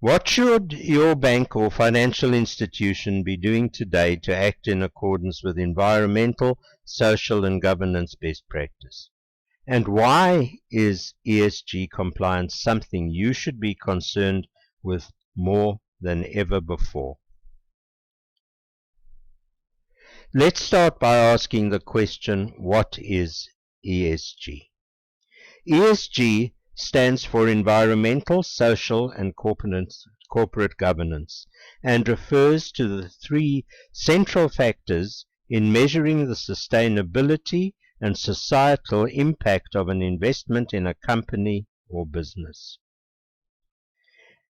What should your bank or financial institution be doing today to act in accordance with environmental, social, and governance best practice? And why is ESG compliance something you should be concerned with more than ever before? Let's start by asking the question, what is ESG? ESG stands for Environmental, Social, and Corporate Governance and refers to the three central factors in measuring the sustainability and societal impact of an investment in a company or business.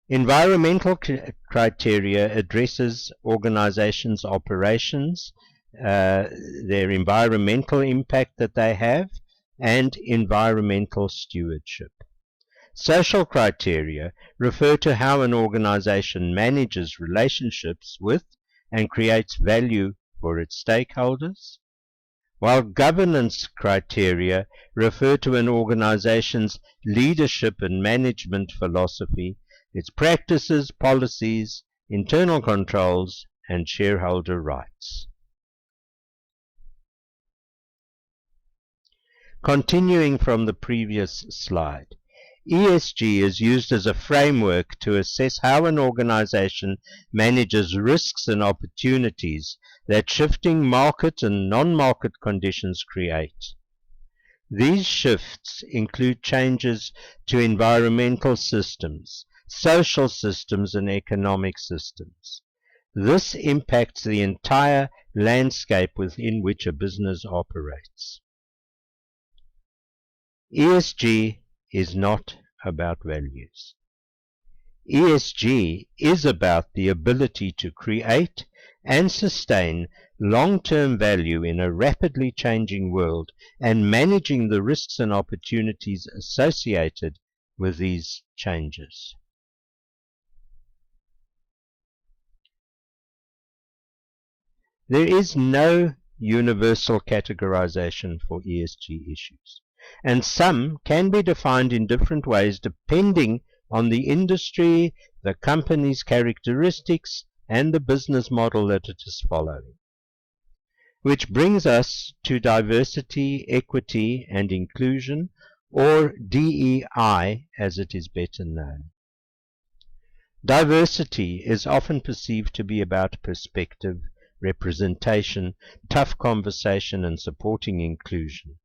Environmental criteria addresses organizations' operations, their environmental impact that they have, and environmental stewardship. Social criteria refer to how an organization manages relationships with and creates value for its stakeholders, while governance criteria refer to an organization's leadership and management philosophy, its practices, policies, internal controls, and shareholder rights. Continuing from the previous slide, ESG is used as a framework to assess how an organization manages risks and opportunities that shifting market and non-market conditions create. These shifts include changes to environmental systems, social systems, and economic systems. This impacts the entire landscape within which a business operates. ESG is not about values. ESG is about the ability to create and sustain long-term value in a rapidly changing world and managing the risks and opportunities associated with these changes. There is no universal categorization for ESG issues, and some can be defined in different ways depending on the industry, the company's characteristics, and the business model that it is following. Which brings us to diversity, equity, and inclusion, or DEI as it is better known. Diversity is often perceived to be about perspective, representation, tough conversation, and supporting inclusion.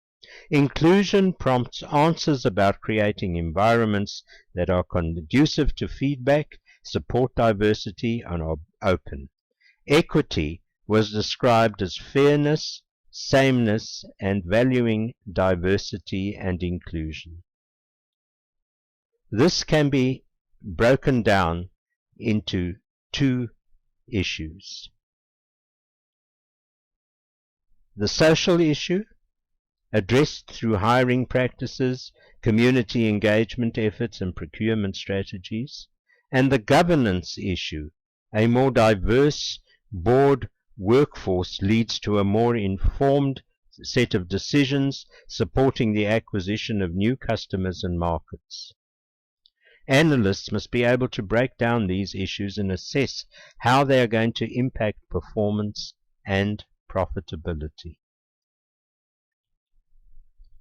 Inclusion prompts answers about creating environments that are conducive to feedback, support diversity, and are open. Equity was described as fairness, sameness, and valuing diversity and inclusion. This can be broken down into two issues. The social issue, addressed through hiring practices, community engagement efforts, and procurement strategies, and the governance issue, a more diverse board workforce leads to a more informed set of decisions supporting the acquisition of new customers and markets. Analysts must be able to break down these issues and assess how they are going to impact performance and profitability.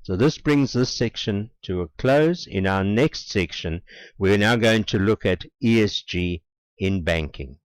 So this brings this section to a close. In our next section, we're now going to look at ESG in banking.